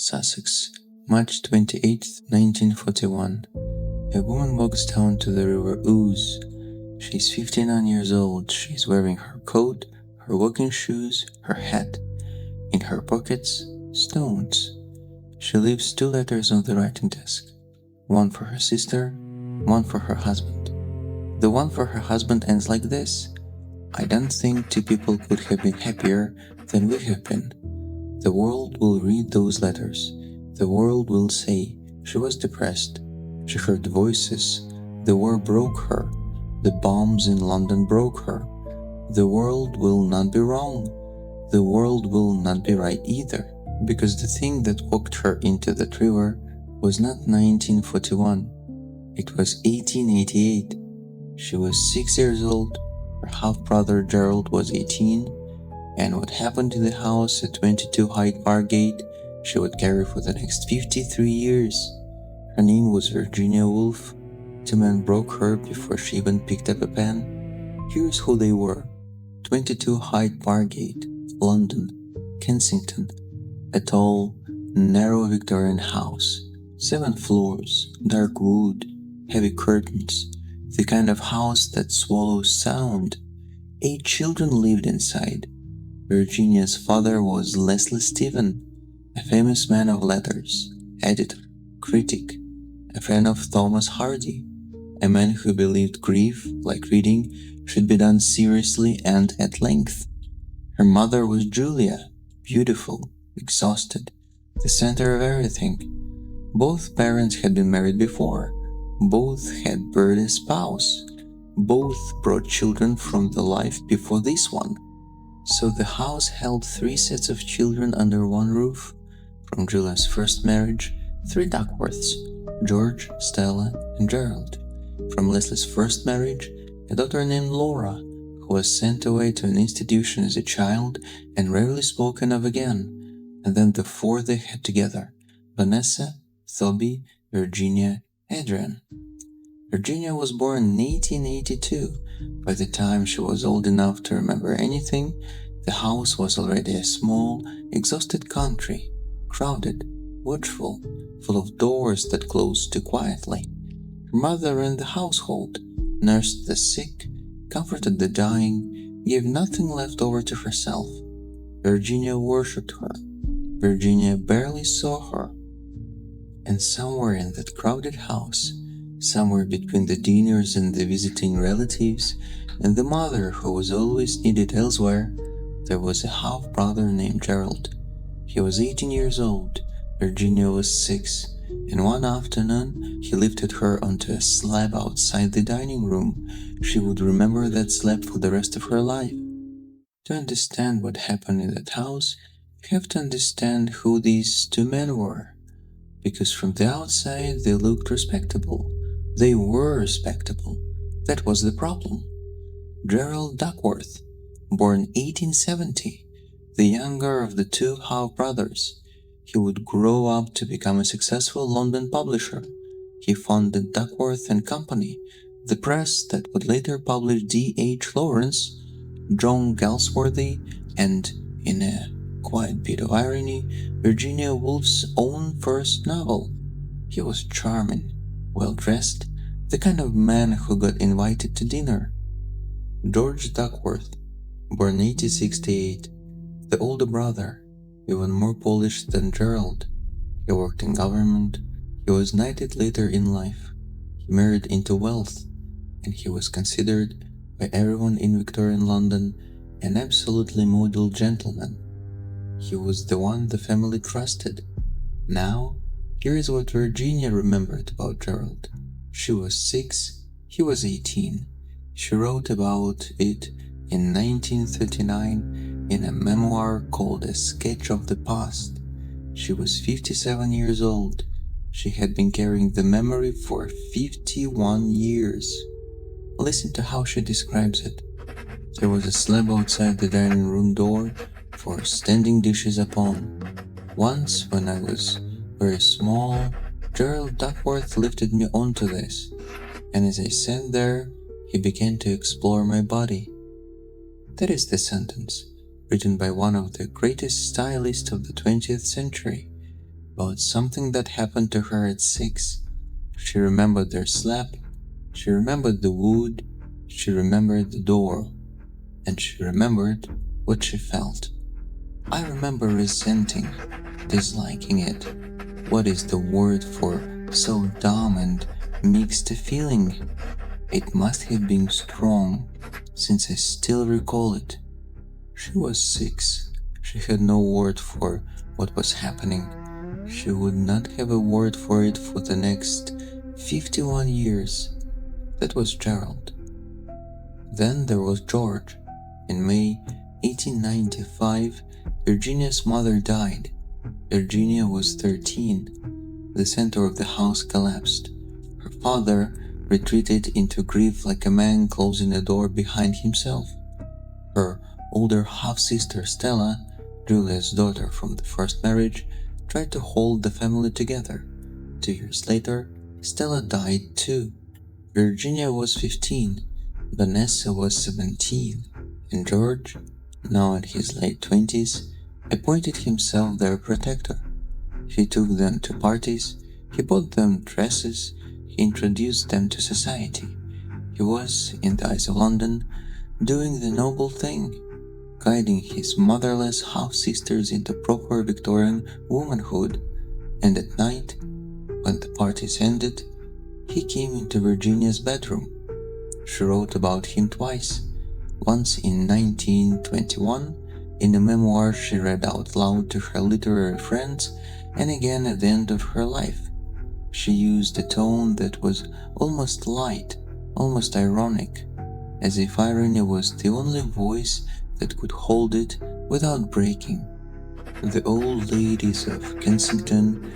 Sussex, March 28, 1941. A woman walks down to the river Ouse. She's 59 years old. She's wearing her coat, her walking shoes, her hat. In her pockets, stones. She leaves 2 letters on the writing desk. One for her sister, one for her husband. The one for her husband ends like this: I don't think 2 people could have been happier than we have been. The world will read those letters. The world will say she was depressed. She heard voices. The war broke her. The bombs in London broke her. The world will not be wrong. The world will not be right either, because the thing that walked her into that river was not 1941. It was 1888. She was 6 years old. Her half-brother Gerald was 18. And what happened in the house at 22 Hyde Park Gate, she would carry for the next 53 years. Her name was Virginia Woolf. 2 men broke her before she even picked up a pen. Here's who they were. 22 Hyde Park Gate, London, Kensington. A tall, narrow Victorian house. 7 floors, dark wood, heavy curtains. The kind of house that swallows sound. 8 children lived inside. Virginia's father was Leslie Stephen, a famous man of letters, editor, critic, a friend of Thomas Hardy, a man who believed grief, like reading, should be done seriously and at length. Her mother was Julia, beautiful, exhausted, the center of everything. Both parents had been married before. Both had buried a spouse. Both brought children from the life before this one. So the house held 3 sets of children under one roof. From Julia's first marriage, 3 Duckworths, George, Stella, and Gerald. From Leslie's first marriage, a daughter named Laura, who was sent away to an institution as a child and rarely spoken of again. And then the 4 they had together: Vanessa, Thoby, Virginia, Adrian. Virginia was born in 1882. By the time she was old enough to remember anything, the house was already a small, exhausted country, crowded, watchful, full of doors that closed too quietly. Her mother ran the household, nursed the sick, comforted the dying, gave nothing left over to herself. Virginia worshipped her. Virginia barely saw her. And somewhere in that crowded house, somewhere between the dinners and the visiting relatives and the mother who was always needed elsewhere, there was a half-brother named Gerald. He was 18 years old, Virginia was 6, and one afternoon he lifted her onto a slab outside the dining room. She would remember that slab for the rest of her life. To understand what happened in that house, you have to understand who these 2 men were. Because from the outside they looked respectable. They were respectable. That was the problem. Gerald Duckworth, born 1870, the younger of the 2 half-brothers. He would grow up to become a successful London publisher. He founded Duckworth and Company, the press that would later publish D.H. Lawrence, John Galsworthy, and, in a quiet bit of irony, Virginia Woolf's own first novel. He was charming, well-dressed, the kind of man who got invited to dinner. George Duckworth, born 1868, the older brother, even more polished than Gerald. He worked in government. He was knighted later in life. He married into wealth, and he was considered by everyone in Victorian London an absolutely model gentleman. He was the one the family trusted. Now, here is what Virginia remembered about Gerald. She was 6, he was 18. She wrote about it in 1939 in a memoir called A Sketch of the Past. She was 57 years old. She had been carrying the memory for 51 years. Listen to how she describes it. There was a slab outside the dining room door for standing dishes upon. Once, when I was very small, Gerald Duckworth lifted me onto this, and as I sat there, he began to explore my body. That is the sentence, written by one of the greatest stylists of the 20th century. about something that happened to her at 6. She remembered their slab, she remembered the wood, she remembered the door, and she remembered what she felt. I remember resenting, disliking it. What is the word for so dumb and mixed a feeling? It must have been strong, since I still recall it. She was 6. She had no word for what was happening. She would not have a word for it for the next 51 years. That was Gerald. Then there was George. In May 1895, Virginia's mother died. Virginia was 13. The center of the house collapsed. Her father retreated into grief like a man closing a door behind himself. Her older half-sister Stella, Julia's daughter from the first marriage, tried to hold the family together. 2 years later, Stella died too. Virginia was 15, Vanessa was 17, and George, now in his late 20s, appointed himself their protector. He took them to parties, he bought them dresses, he introduced them to society. He was, in the eyes of London, doing the noble thing, guiding his motherless half-sisters into proper Victorian womanhood, and at night, when the parties ended, he came into Virginia's bedroom. She wrote about him twice, once in 1921, in a memoir she read out loud to her literary friends, and again at the end of her life. She used a tone that was almost light, almost ironic, as if irony was the only voice that could hold it without breaking. The old ladies of Kensington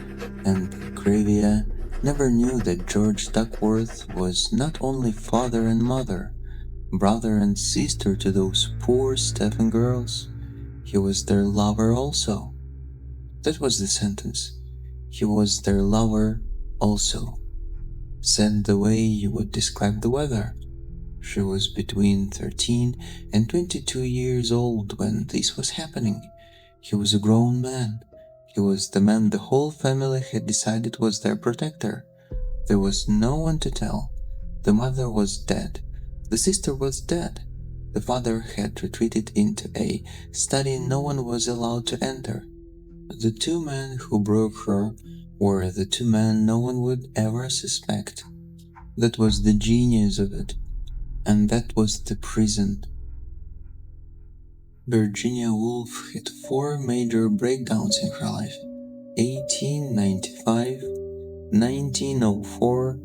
and Belgravia never knew that George Duckworth was not only father and mother, brother and sister to those poor Stephen girls, he was their lover also. That was the sentence. He was their lover also. Said the way you would describe the weather. She was between 13 and 22 years old when this was happening. He was a grown man. He was the man the whole family had decided was their protector. There was no one to tell. The mother was dead. The sister was dead. The father had retreated into a study no one was allowed to enter. The 2 men who broke her were the 2 men no one would ever suspect. That was the genius of it. And that was the prison. Virginia Woolf had 4 major breakdowns in her life: 1895, 1904,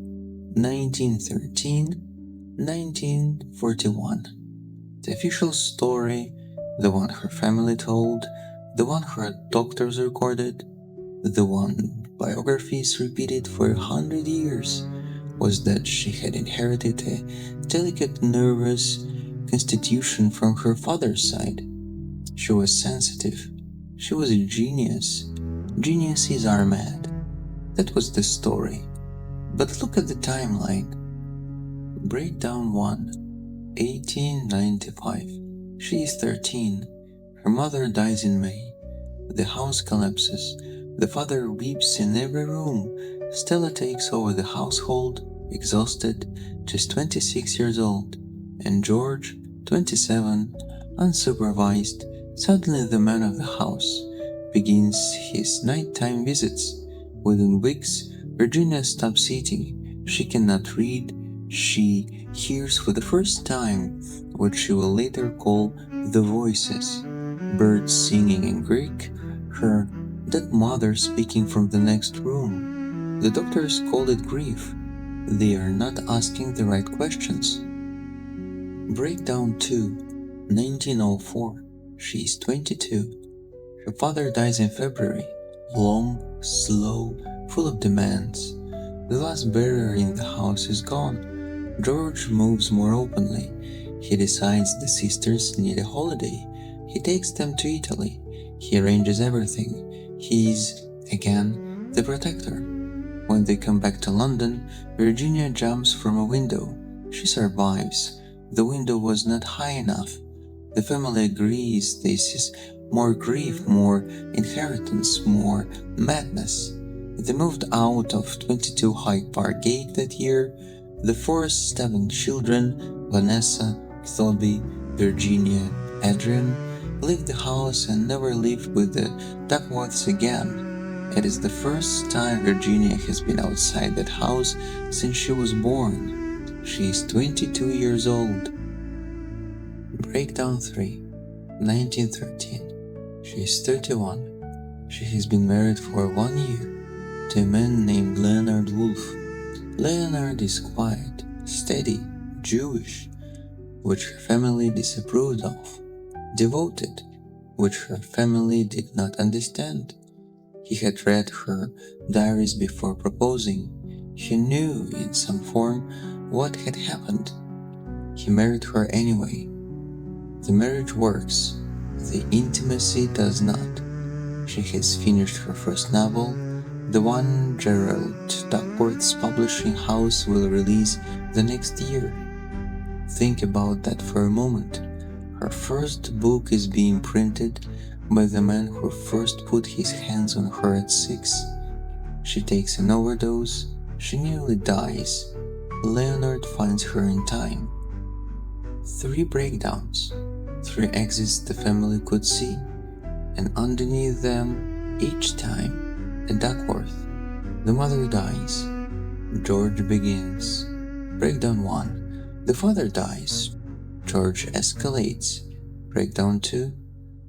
1913, 1941. The official story, the one her family told, the one her doctors recorded, the one biographies repeated for 100 years, was that she had inherited a delicate nervous constitution from her father's side. She was sensitive. She was a genius. Geniuses are mad. That was the story. But look at the timeline. Breakdown 1, 1895. She is 13. Her mother dies in May. The house collapses. The father weeps in every room. Stella takes over the household, exhausted, just 26 years old. And George, 27, unsupervised, suddenly the man of the house, begins his nighttime visits. Within weeks, Virginia stops eating. She cannot read. She hears for the first time what she will later call the voices. Birds singing in Greek, her dead mother speaking from the next room. The doctors call it grief. They are not asking the right questions. Breakdown 2, 1904. She is 22. Her father dies in February. Long, slow, full of demands. The last barrier in the house is gone. George moves more openly. He decides the sisters need a holiday. He takes them to Italy. He arranges everything. He is, again, the protector. When they come back to London, Virginia jumps from a window. She survives. The window was not high enough. The family agrees this is more grief, more inheritance, more madness. They moved out of 22 Hyde Park Gate that year. The four stabbing children, Vanessa, Toby, Virginia, Adrian, left the house and never lived with the Duckworths again. It is the first time Virginia has been outside that house since she was born. She is 22 years old. Breakdown 3, 1913. She is 31. She has been married for 1 year to a man named Leonard Woolf. Leonard is quiet, steady, Jewish, which her family disapproved of, devoted, which her family did not understand. He had read her diaries before proposing. He knew in some form what had happened. He married her anyway. The marriage works, the intimacy does not. She has finished her first novel, the one Gerald Duckworth's publishing house will release the next year. Think about that for a moment. Her first book is being printed by the man who first put his hands on her at 6. She takes an overdose, she nearly dies. Leonard finds her in time. 3 breakdowns, 3 exits the family could see, and underneath them, each time, a Duckworth. The mother dies. George begins. Breakdown 1. The father dies. George escalates. Breakdown 2.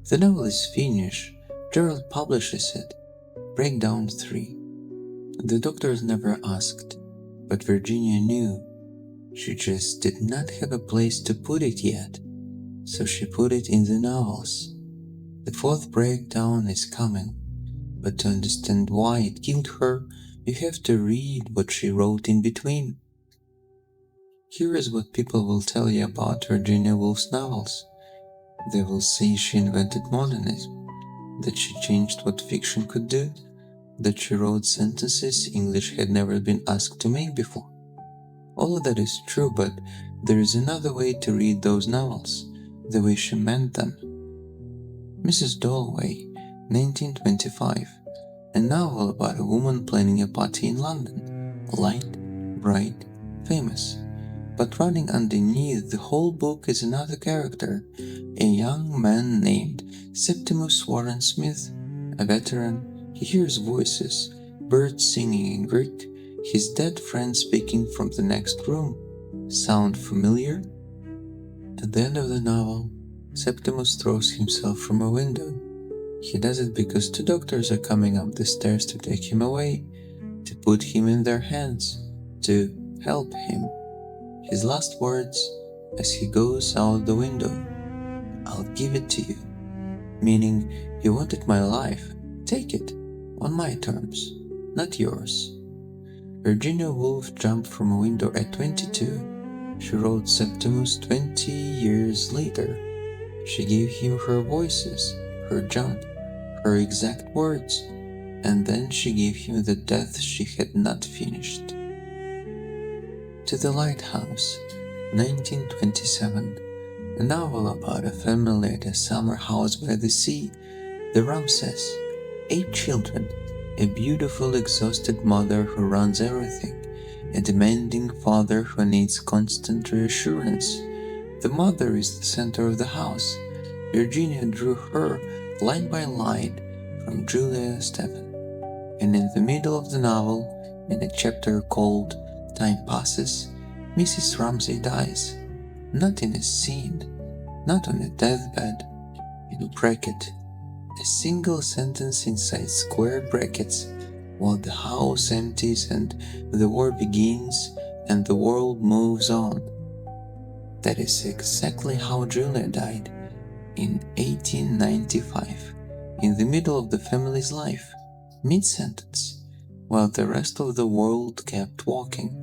The novel is finished. Gerald publishes it. Breakdown 3. The doctors never asked, but Virginia knew. She just did not have a place to put it yet, so she put it in the novels. The 4th breakdown is coming, but to understand why it killed her, you have to read what she wrote in between. Here is what people will tell you about Virginia Woolf's novels. They will say she invented modernism, that she changed what fiction could do, that she wrote sentences English had never been asked to make before. All of that is true, but there is another way to read those novels, the way she meant them. Mrs. Dalloway, 1925, a novel about a woman planning a party in London, light, bright, famous. But running underneath the whole book is another character, a young man named Septimus Warren Smith, a veteran. He hears voices, birds singing in Greek, his dead friend speaking from the next room. Sound familiar? At the end of the novel, Septimus throws himself from a window. He does it because 2 doctors are coming up the stairs to take him away, to put him in their hands, to help him. His last words as he goes out the window, "I'll give it to you," meaning, you wanted my life, take it, on my terms, not yours. Virginia Woolf jumped from a window at 22. She wrote Septimus 20 years later. She gave him her voices, her jump, her exact words, and then she gave him the death she had not finished. To the Lighthouse, 1927, a novel about a family at a summer house by the sea. The Ramses, 8 children, a beautiful, exhausted mother who runs everything, a demanding father who needs constant reassurance. The mother is the center of the house. Virginia drew her line by line from Julia Stephen. And in the middle of the novel, in a chapter called Time Passes, Mrs. Ramsay dies. Not in a scene, not on a deathbed, in a bracket. A single sentence inside square brackets, while the house empties and the war begins and the world moves on. That is exactly how Julia died, in 1895, in the middle of the family's life, mid-sentence, while the rest of the world kept walking.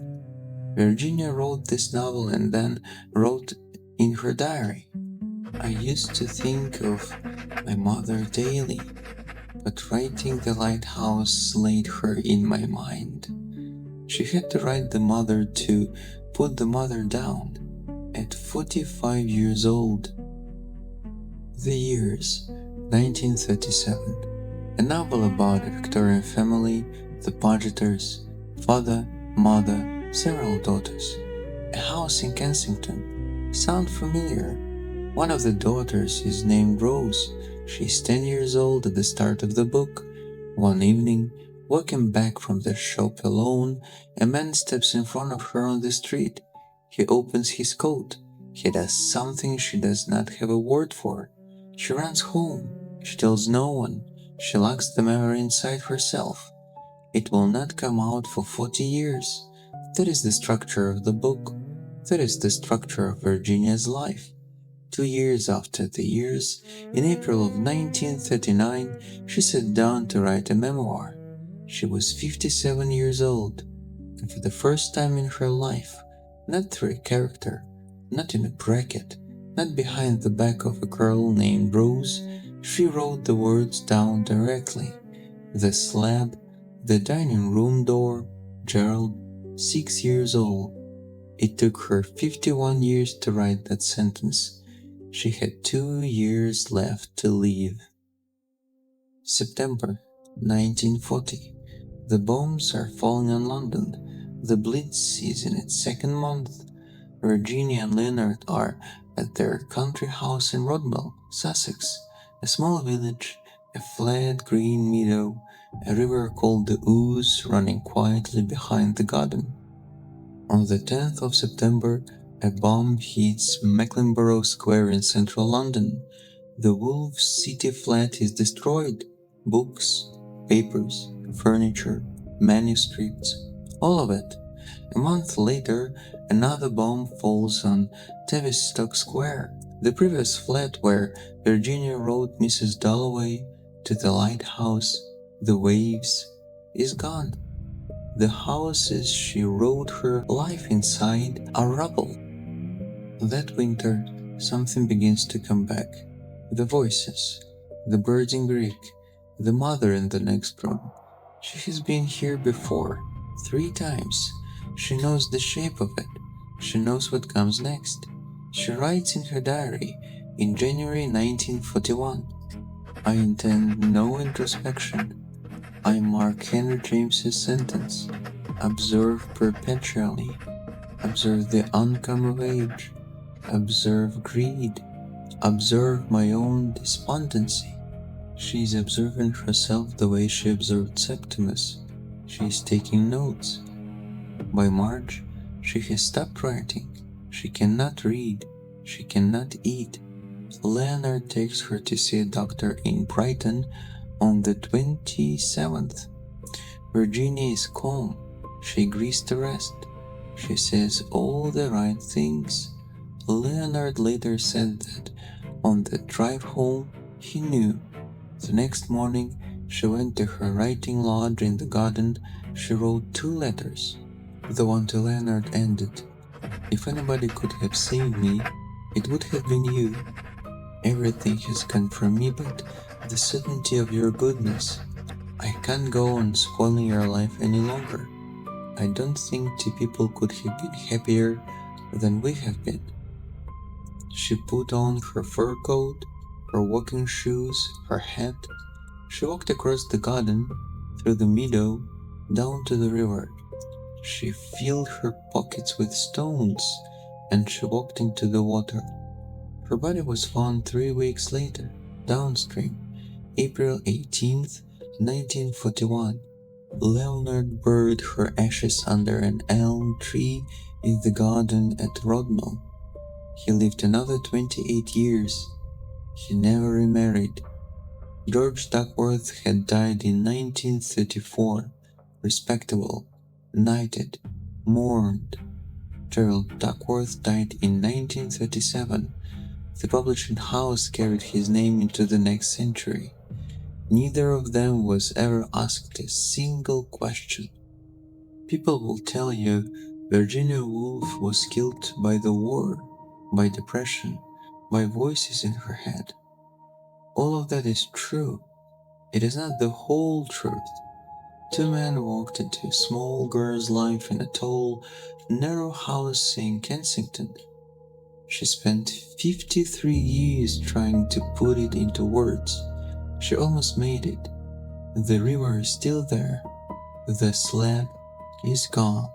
Virginia wrote this novel and then wrote in her diary, "I used to think of my mother daily, but writing The Lighthouse laid her in my mind." She had to write the mother to put the mother down at 45 years old. The years 1937. A novel about a Victorian family, the Budgeters, father, mother, several daughters. A house in Kensington. Sound familiar? One of the daughters is named Rose. She's 10 years old at the start of the book. One evening, walking back from the shop alone, a man steps in front of her on the street. He opens his coat. He does something she does not have a word for. She runs home. She tells no one. She locks the memory inside herself. It will not come out for 40 years. That is the structure of the book. That is the structure of Virginia's life. 2 years after the years, in April of 1939, she sat down to write a memoir. She was 57 years old, and for the first time in her life, not through a character, not in a bracket, not behind the back of a girl named Rose, she wrote the words down directly. The slab, the dining room door, Gerald, 6 years old. It took her 51 years to write that sentence. She had 2 years left to live. September 1940. The bombs are falling on London. The Blitz is in its second month. Virginia and Leonard are at their country house in Rodwell, Sussex, a small village, a flat green meadow, a river called the Ouse running quietly behind the garden. On the 10th of September, a bomb hits Marylebone Square in central London. The Woolf city flat is destroyed. Books, papers, furniture, manuscripts, all of it. A month later, another bomb falls on Tavistock Square, the previous flat where Virginia wrote Mrs. Dalloway to the Lighthouse, the waves, is gone. The houses she wrote her life inside are rubble. That winter, something begins to come back. The voices, the birds in Greek, the mother in the next room. She has been here before, 3 times. She knows the shape of it. She knows what comes next. She writes in her diary in January 1941, I intend no introspection. I mark Henry James's sentence. Observe perpetually. Observe the oncome of age. Observe greed. Observe my own despondency. She is observing herself the way she observed Septimus. She is taking notes. By March, she has stopped writing. She cannot read. She cannot eat. Leonard takes her to see a doctor in Brighton on the 27th. Virginia is calm. She agrees to rest. She says all the right things. Leonard later said that on the drive home he knew. The next morning she went to her writing lodge in the garden. She wrote 2 letters. The one to Leonard ended, If anybody could have saved me, it would have been you. Everything has gone from me but the certainty of your goodness. I can't go on spoiling your life any longer. I don't think 2 people could have been happier than we have been. She put on her fur coat, her walking shoes, her hat. She walked across the garden, through the meadow, down to the river. She filled her pockets with stones, and she walked into the water. Her body was found 3 weeks later, downstream, April 18th, 1941. Leonard buried her ashes under an elm tree in the garden at Rodwell. He lived another 28 years. He never remarried. George Duckworth had died in 1934, respectable, knighted, mourned. Gerald Duckworth died in 1937. The publishing house carried his name into the next century. Neither of them was ever asked a single question. People will tell you Virginia Woolf was killed by the war, by depression, by voices in her head. All of that is true. It is not the whole truth. 2 men walked into a small girl's life in a tall, narrow house in Kensington. She spent 53 years trying to put it into words. She almost made it. The river is still there. The slab is gone.